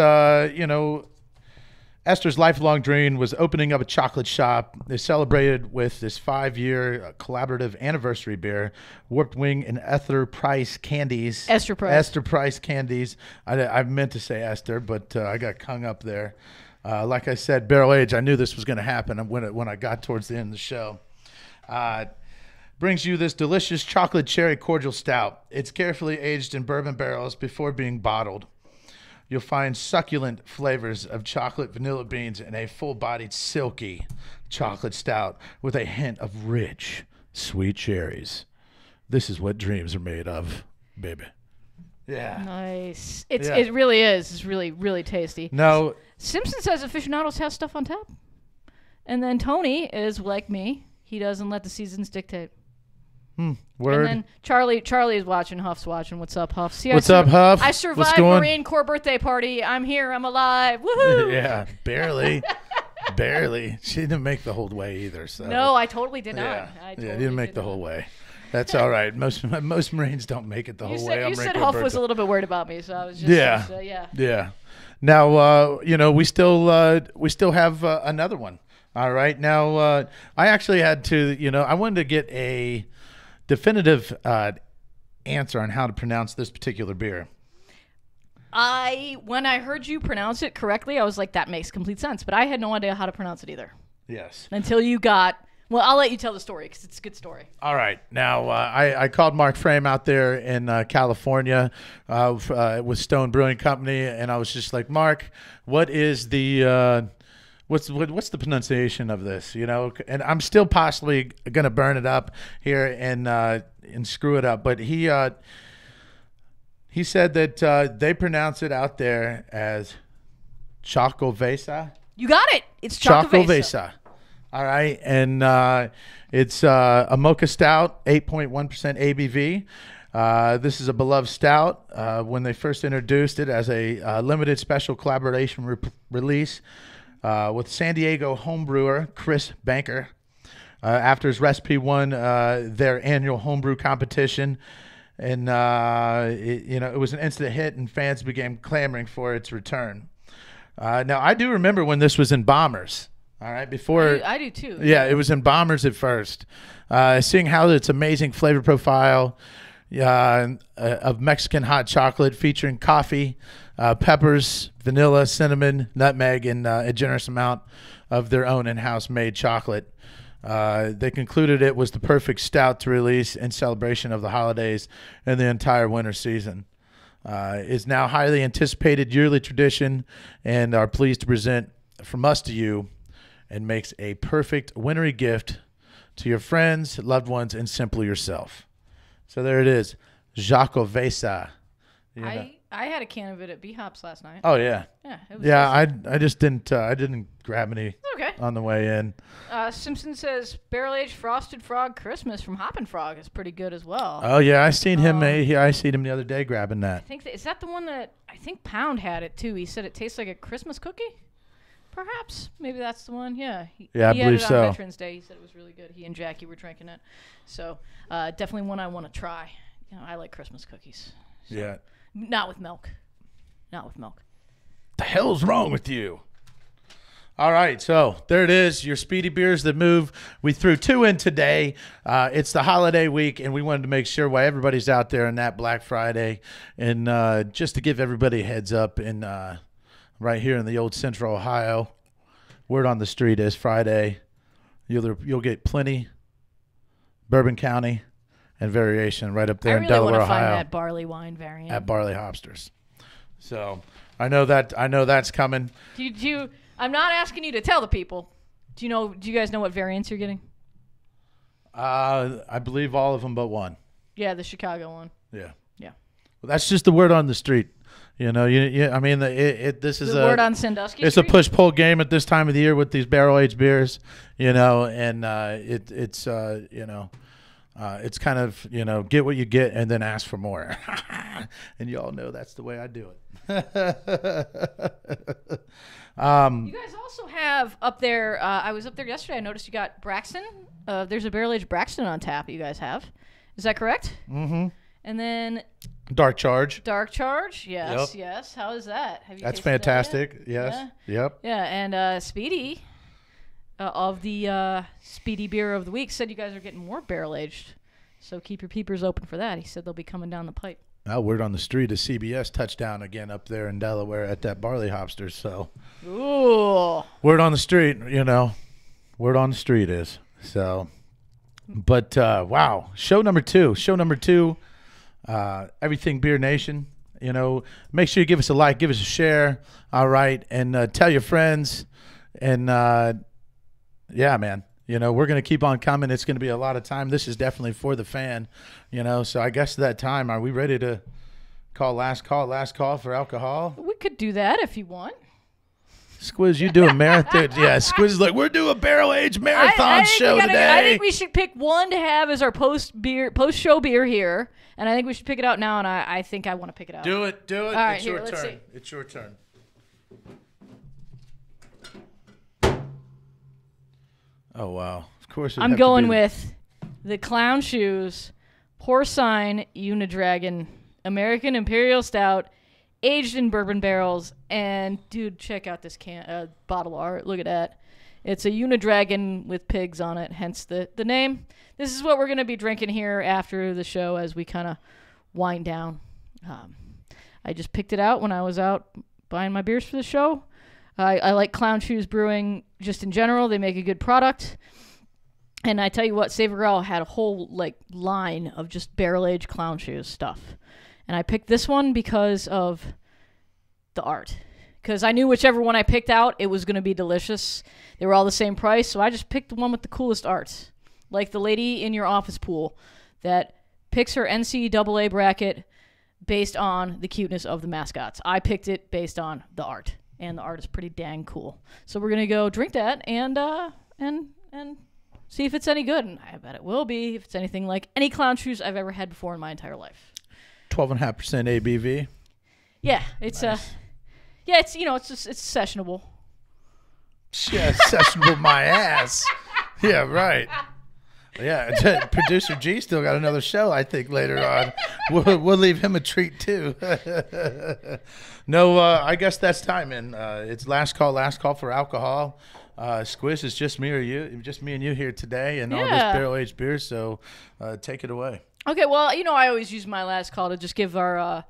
Esther's lifelong dream was opening up a chocolate shop. They celebrated with this 5-year collaborative anniversary beer, Warped Wing and Esther Price Candies. Esther Price Candies. I meant to say Esther, but I got hung up there. Like I said, barrel age. I knew this was going to happen when I got towards the end of the show. brings you this delicious chocolate cherry cordial stout. It's carefully aged in bourbon barrels before being bottled. You'll find succulent flavors of chocolate, vanilla beans, and a full-bodied, silky chocolate stout with a hint of rich, sweet cherries. This is what dreams are made of, baby. Yeah. Nice. It really is. It's really, really tasty. No. Simpson says aficionados have stuff on tap. And then Tony is like me. He doesn't let the seasons dictate. Word. And then Charlie is watching. Huff's watching. What's up, Huff? See, What's up, Huff? I survived Marine Corps birthday party. I'm here. I'm alive. Woohoo! Yeah, barely. Barely. She didn't make the whole way either. So. No, I totally did not. Yeah, didn't make the whole way. That's all right. Most Marines don't make it the whole way. You said Huff was a little bit worried about me, so I was just yeah. Now we still have another one. All right. Now I actually had to I wanted to get a definitive answer on how to pronounce this particular beer. When I heard you pronounce it correctly, I was like, that makes complete sense. But I had no idea how to pronounce it either. Yes. Until you got. Well, I'll let you tell the story because it's a good story. All right. Now, I called Mark Frame out there in California with Stone Brewing Company, and I was just like, Mark, what is the what's the pronunciation of this? And I'm still possibly going to burn it up here and screw it up. But he said that they pronounce it out there as Chocovesa. You got it. It's Chocovesa. All right, and it's a mocha stout, 8.1% ABV. This is a beloved stout. When they first introduced it as a limited special collaboration release with San Diego homebrewer Chris Banker, after his recipe won their annual homebrew competition, and it was an instant hit, and fans began clamoring for its return. Now, I do remember when this was in Bombers. All right, before I do too. Yeah, it was in Bombers at first. Seeing how its amazing flavor profile of Mexican hot chocolate featuring coffee, peppers, vanilla, cinnamon, nutmeg, and a generous amount of their own in-house made chocolate. They concluded it was the perfect stout to release in celebration of the holidays and the entire winter season. It's now highly anticipated yearly tradition, and are pleased to present from us to you, and makes a perfect wintry gift to your friends, loved ones, and simply yourself. So there it is, Chocovesa. I had a can of it at B-Hops last night. Oh yeah. Yeah. It was awesome. I just didn't grab any on the way in. Simpson says barrel-aged frosted frog Christmas from Hoppin' Frog is pretty good as well. Oh yeah, I seen him. I seen him the other day grabbing that. I think is that the one that I think Pound had it too. He said it tastes like a Christmas cookie. Perhaps. Maybe that's the one. Yeah. I he believe had it so. On Veterans Day. He said it was really good. He and Jackie were drinking it. So definitely one I want to try. I like Christmas cookies. So. Yeah. Not with milk. Not with milk. The hell's wrong with you? All right, so there it is, your Speedy Beers that move. We threw 2 in today. It's the holiday week, and we wanted to make sure while everybody's out there on that Black Friday, and just to give everybody a heads up, and right here in the old Central Ohio, word on the street is Friday, you'll get plenty, Bourbon County, and variation right up there in Delaware, Ohio. I really want to find that barley wine variant at Barley Hopsters. So I know that's coming. I'm not asking you to tell the people. Do you guys know what variants you're getting? I believe all of them but one. Yeah, the Chicago one. Yeah. Yeah. Well, that's just the word on the street. I mean, this is the word on Sandusky It's Street? a push-pull game at this time of the year with these barrel-aged beers, and it's kind of, get what you get and then ask for more. And you all know that's the way I do it. You guys also have up there, I was up there yesterday, I noticed you got Braxton. There's a barrel-aged Braxton on tap you guys have. Is that correct? Mm-hmm. And then Dark Charge. Yes, yes. How is that? Have you That's tasted fantastic. That yet? Yes. Yeah. Yep. Yeah, and Speedy of the Speedy Beer of the Week said you guys are getting more barrel-aged. So keep your peepers open for that. He said they'll be coming down the pipe. Word on the street is CBS touchdown again up there in Delaware at that Barley Hopsters. So, ooh. Word on the street, word on the street is. So, But wow, show number two. Everything Beer Nation. Make sure you give us a like, give us a share. All right, and tell your friends. And yeah, man. We're going to keep on coming. It's going to be a lot of time. This is definitely for the fan, So I guess that time, are we ready to call last call for alcohol? We could do that if you want. Squiz, you do a marathon. Yeah, Squiz is like, we're doing a barrel-aged marathon show today. I think we should pick one to have as our post-show beer here, and I think we should pick it out now, and I think I want to pick it out. Do it. All right, it's here, your let's turn. see. It's your turn. Oh, wow. Of course. I'm going with the Clown Shoes Porcine Unidragon American Imperial Stout, aged in bourbon barrels. And, dude, check out this bottle art. Look at that. It's a Unidragon with pigs on it, hence the name. This is what we're going to be drinking here after the show as we kind of wind down. I just picked it out when I was out buying my beers for the show. I like Clown Shoes Brewing just in general. They make a good product. And I tell you what, Save a Girl had a whole line of just barrel-aged Clown Shoes stuff. And I picked this one because of the art. Because I knew whichever one I picked out, it was going to be delicious. They were all the same price, so I just picked the one with the coolest art. Like the lady in your office pool that picks her NCAA bracket based on the cuteness of the mascots. I picked it based on the art. And the art is pretty dang cool. So we're going to go drink that and see if it's any good. And I bet it will be if it's anything like any Clown Shoes I've ever had before in my entire life. 12.5% ABV. Yeah, it's nice. It's sessionable. Yeah, sessionable my ass. Yeah, right. Yeah, producer G still got another show, I think, later on. We'll leave him a treat, too. No, I guess that's time, man. It's last call for alcohol. Squiz, it's just me and you here today, and all this barrel-aged beer, so take it away. Okay, well, I always use my last call to just give our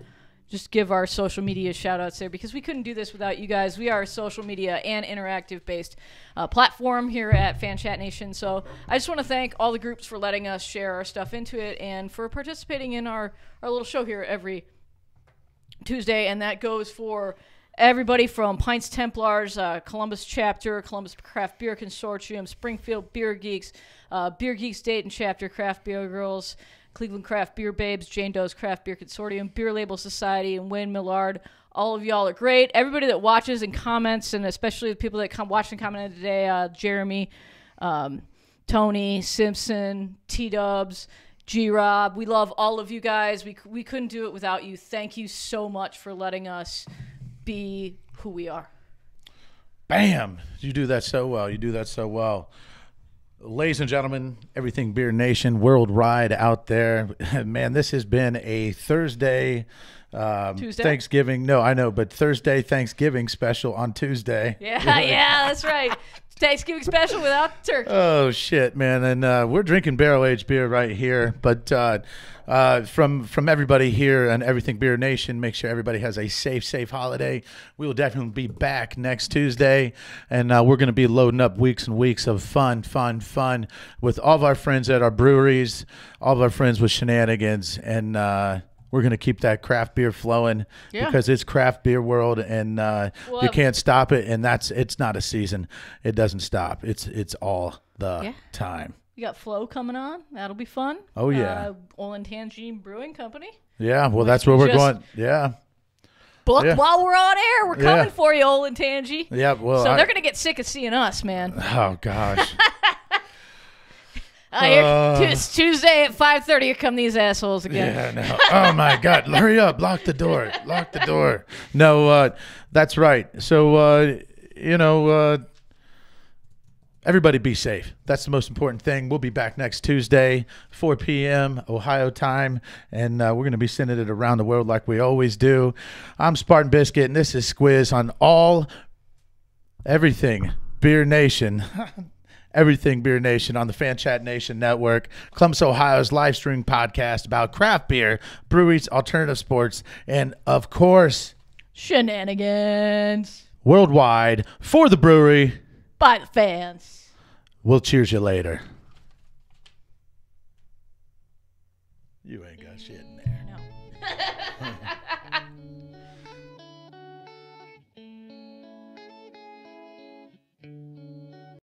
social media shout-outs there, because we couldn't do this without you guys. We are a social media and interactive-based platform here at Fan Chat Nation. So I just want to thank all the groups for letting us share our stuff into it and for participating in our little show here every Tuesday. And that goes for everybody from Pints Templars, Columbus Chapter, Columbus Craft Beer Consortium, Springfield Beer Geeks, Beer Geeks Dayton Chapter, Craft Beer Girls, Cleveland Craft Beer Babes, Jane Doe's Craft Beer Consortium, Beer Label Society, and Wayne Millard. All of y'all are great. Everybody that watches and comments, and especially the people that watched and commented today, Jeremy, Tony, Simpson, T-Dubs, G-Rob. We love all of you guys. We couldn't do it without you. Thank you so much for letting us be who we are. Bam! You do that so well. Ladies and gentlemen, everything Beer Nation worldwide out there, man, this has been a Thursday, Tuesday? Thanksgiving. No, I know, but Thursday Thanksgiving special on Tuesday. Yeah, that's right. Thanksgiving special without turkey. Oh, shit, man. And we're drinking barrel-aged beer right here. But from everybody here and Everything Beer Nation, make sure everybody has a safe holiday. We will definitely be back next Tuesday. And we're going to be loading up weeks and weeks of fun with all of our friends at our breweries, all of our friends with shenanigans. And we're going to keep that craft beer flowing because it's craft beer world, and you can't stop it. And it's not a season. It doesn't stop. It's all the time. You got Flow coming on. That'll be fun. Oh, yeah. Olin Tangine Brewing Company. Yeah, well, that's where we're going. Yeah. Book while we're on air. We're coming for you, Olin Tangi. Yeah, well. So they're going to get sick of seeing us, man. Oh, gosh. It's Tuesday at 5:30. Here come these assholes again. Yeah, no. Oh, my God. Hurry up. Lock the door. No, that's right. So, everybody be safe. That's the most important thing. We'll be back next Tuesday, 4 p.m. Ohio time, and we're going to be sending it around the world like we always do. I'm Spartan Biscuit, and this is Squiz on Everything Beer Nation. Everything Beer Nation on the Fan Chat Nation Network, Columbus, Ohio's live stream podcast about craft beer, breweries, alternative sports, and, of course, shenanigans worldwide for the brewery. By the fans. We'll cheers you later. You ain't got shit in there. No.